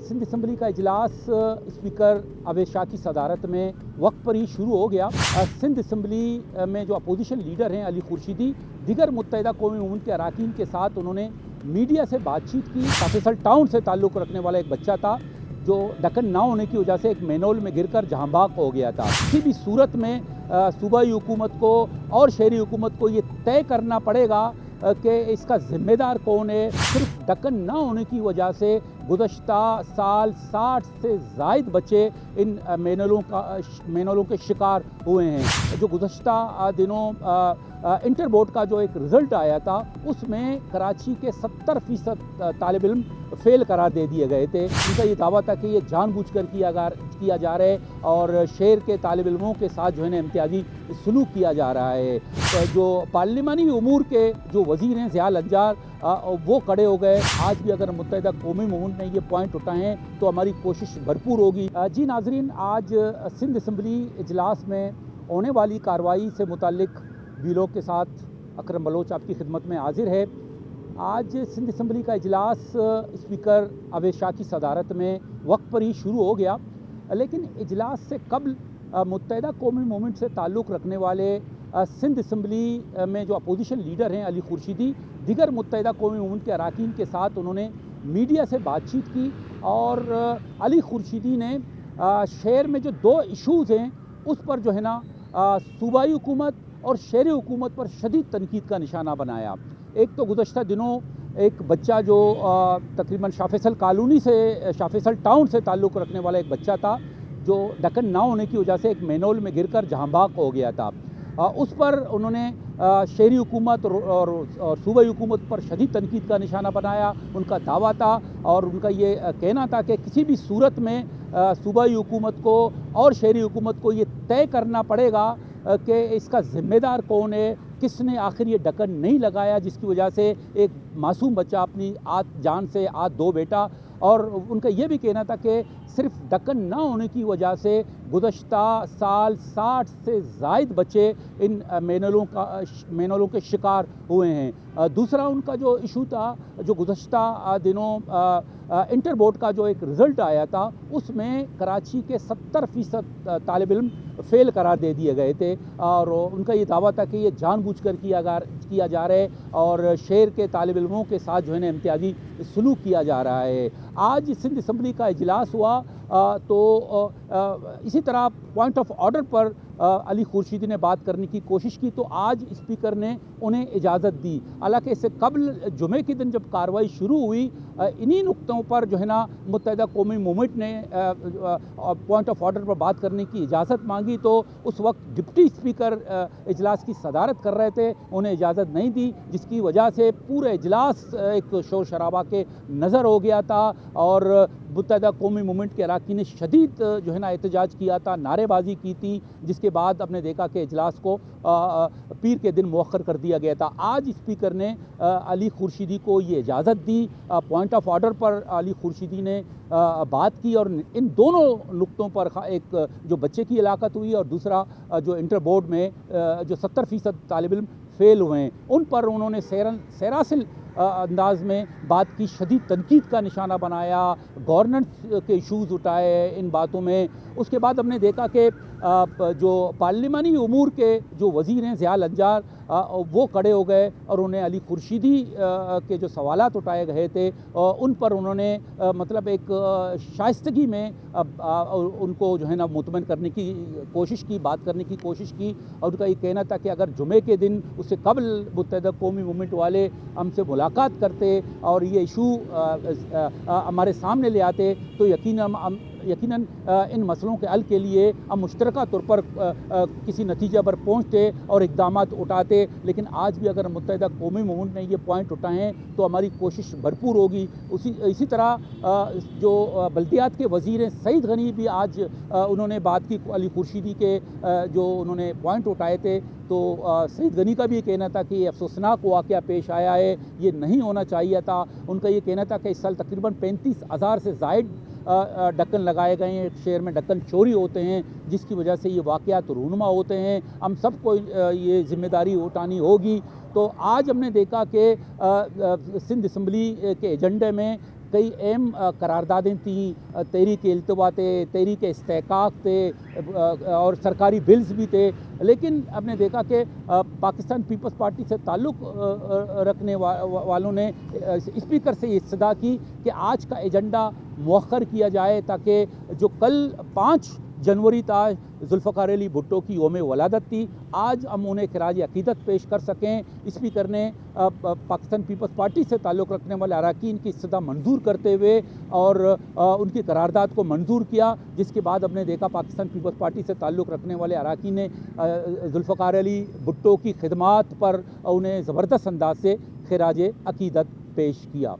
Sindh assembly का इजलास speaker अवैध शाह की सदारत में वक्त पर ही शुरू हो गया। सिंध असम्बली में जो अपोजिशन लीडर हैं अली खुर्शीदी दीगर मुत्तहिदा कौमी उम्मत के अरकान के साथ उन्होंने मीडिया से बातचीत की। फैसल टाउन से ताल्लुक़ रखने वाला एक बच्चा था जो ढक्कन ना होने की वजह से एक मैनहोल में गिरकर जहां बाग हो गया था। किसी भी सूरत में सूबाई हुकूमत को और शहरी हुकूमत को ये तय करना पड़ेगा कि इसका ज़िम्मेदार कौन है। सिर्फ ढक्कन ना होने की वजह से गुज़श्ता साल 60 से ज़ायद बच्चे इन मैनहोलों के शिकार हुए हैं। जो गुज़श्ता दिनों इंटर बोर्ड का जो एक रिज़ल्ट आया था उसमें कराची के 70% तालिब इल्म फेल करार दे दिए गए थे। उनका ये दावा था कि ये जानबूझकर किया जा रहा है और शहर के तालिब इल्मों के साथ जो है ना इम्तियाजी सलूक किया जा रहा है। तो जो पार्लिमानी उमूर के जो वज़ीर हैं ज़िया लंजार वो खड़े हो गए। आज भी अगर मुत्तहिदा कौमी उम्मत ने ये पॉइंट उठाए हैं तो हमारी कोशिश भरपूर होगी। जी नाज़रीन, आज सिंध असम्बली इजलास में होने वाली कार्रवाई से मुताल्लिक़ वीलोग के साथ अकरम बलोच आपकी खिदमत में हाजिर है। आज सिंध असम्बली का इजलास स्पीकर अवैध शाह की सदारत में वक्त पर ही शुरू हो गया, लेकिन इजलास से कबल मुत्तहिदा कौमी मूवमेंट से ताल्लुक़ रखने वाले सिंध असम्बली में जो अपोजिशन लीडर हैं अली खुर्शीदी दीगर मुत्तहिदा कौमी उम्मत के अरकान के साथ उन्होंने मीडिया से बातचीत की और अली खुर्शीदी ने शहर में जो दो इशूज़ हैं उस पर जो है ना सूबाई हुकूमत और शहरी हुकूमत पर शदीद तनकीद का निशाना बनाया। एक तो गुज़श्ता दिनों एक बच्चा जो तकरीबन शाह फैसल कॉलोनी से शाह फैसल टाउन से ताल्लुक़ रखने वाला एक बच्चा था जो ढक्कन ना होने की वजह से एक मैनहोल में गिरकर जहां बाग हो गया था। उस पर उन्होंने शहरी हुकूमत और सूबाई हुकूमत पर शदीद तनकीद का निशाना बनाया। उनका दावा था और उनका ये कहना था कि किसी भी सूरत में सूबाई हुकूमत को और शहरी हुकूमत को ये तय करना पड़ेगा कि इसका ज़िम्मेदार कौन है, किसने आखिर ये ढक्कन नहीं लगाया जिसकी वजह से एक मासूम बच्चा अपनी जान से दो बेटा। और उनका ये भी कहना था कि सिर्फ ढक्कन ना होने की वजह से गुज़श्ता साल 60 से ज़ायद बच्चे इन मैनहोलों के शिकार हुए हैं। दूसरा उनका जो इशू था, जो गुज़श्ता दिनों इंटर बोर्ड का जो एक रिज़ल्ट आया था उसमें कराची के 70% तालिब इल्म फेल करार दे दिए गए थे और उनका ये दावा था कि ये जानबूझकर किया जा रहा है और शहर के तालिब इल्मों के साथ जो है ना इम्तियाजी सलूक किया जा रहा है। आज सिंध असम्बली का इजलास हुआ तो इसी तरह पॉइंट ऑफ ऑर्डर पर अली खुर्शीदी ने बात करने की कोशिश की तो आज स्पीकर ने उन्हें इजाज़त दी। हालांकि इससे कबल जुमे के दिन जब कार्रवाई शुरू हुई इन्हीं नुक्तों पर जो है ना मुत्तहिदा कौमी मूवमेंट ने पॉइंट ऑफ ऑर्डर पर बात करने की इजाज़त मांगी तो उस वक्त डिप्टी स्पीकर इजलास की सदारत कर रहे थे, उन्हें इजाज़त नहीं दी, जिसकी वजह से पूरा इजलास एक शोर शराबा के नज़र हो गया था और मुत्तहिदा कौमी मूवमेंट के अरकान ने शदीद जो है ना एहतजाज किया था, नारेबाजी की थी, जिसके बाद आपने देखा कि इजलास को पीर के दिन मुअख्खर कर दिया गया था। आज स्पीकर ने अली खुर्शीदी को ये इजाज़त दी। पॉइंट ऑफ ऑर्डर पर अली खुर्शीदी ने बात की और इन दोनों नुक्तों पर एक जो बच्चे की हिलाकत हुई और दूसरा जो इंटर बोर्ड में जो 70% तालिब इल्म फेल हुए हैं उन पर उन्होंने सरासिल अंदाज में बात की, शदीद तनकीद का निशाना बनाया, गवर्नेंस के इशूज़ उठाए इन बातों में। उसके बाद हमने देखा कि जो पार्लिमानी उमूर के जो वज़ीर हैं ज़िया लंजार वो खड़े हो गए और उन्हें अली खुर्शीदी के जो सवालात उठाए गए थे उन पर उन्होंने मतलब एक शाइस्तगी में उनको जो है ना मुतमईन करने की कोशिश की, बात करने की कोशिश की। और उनका ये कहना था कि अगर जुमे के दिन उससे कबल मुत्तहिदा कौमी मूवमेंट वाले हमसे मुलाकात करते और ये इशू हमारे सामने ले आते तो यकीनन इन मसलों के हल के लिए हम मुश्तरका तौर पर किसी नतीजे पर पहुँचते और इक़दाम उठाते। लेकिन आज भी अगर मुत्तहिदा कौमी मूवमेंट ने ये पॉइंट उठाए हैं तो हमारी कोशिश भरपूर होगी। इसी तरह जो बल्दियात के वज़ीर हैं सईद गनी भी आज उन्होंने बात की अली खुर्शीदी के जो उन्होंने पॉइंट उठाए थे तो सईद गनी का भी ये कहना था कि ये अफसोसनाक वाक़या पेश आया है, ये नहीं होना चाहिए था। उनका ये कहना था कि इस साल तकरीबन 35,000 से ज़ायद ढक्कन लगाए गए हैं, शहर में ढक्कन चोरी होते हैं जिसकी वजह से ये वाक़यात रूनुमा होते हैं। हम सबको ये ज़िम्मेदारी उठानी होगी। तो आज हमने देखा कि सिंध असम्बली के एजेंडे में कई अहम करारदादें थी, तहरीक इल्तवा थे, तहरीक इस्तेहकाक थे और सरकारी बिल्स भी थे। लेकिन हमने देखा कि पाकिस्तान पीपल्स पार्टी से ताल्लुक़ रखने वालों ने स्पीकर से ये सदा की कि आज का एजेंडा मौखर किया जाए ताकि जो कल 5 जनवरी था जुल्फ़िकार अली भुट्टो की यौम वलादत थी, आज हम उन्हें खिराज अक़ीदत पेश कर सकें। स्पीकर ने पाकिस्तान पीपल्स पार्टी से ताल्लुक़ रखने वाले अरकान की इस्तदा मंजूर करते हुए और उनकी करारदाद को मंजूर किया, जिसके बाद हमने देखा पाकिस्तान पीपल्स पार्टी से ताल्लुक़ रखने वाले अरकान ने जुल्फ़िकार अली भुट्टो की खिदमात पर उन्हें ज़बरदस्त अंदाज से खिराज अक़ीदत पेश किया।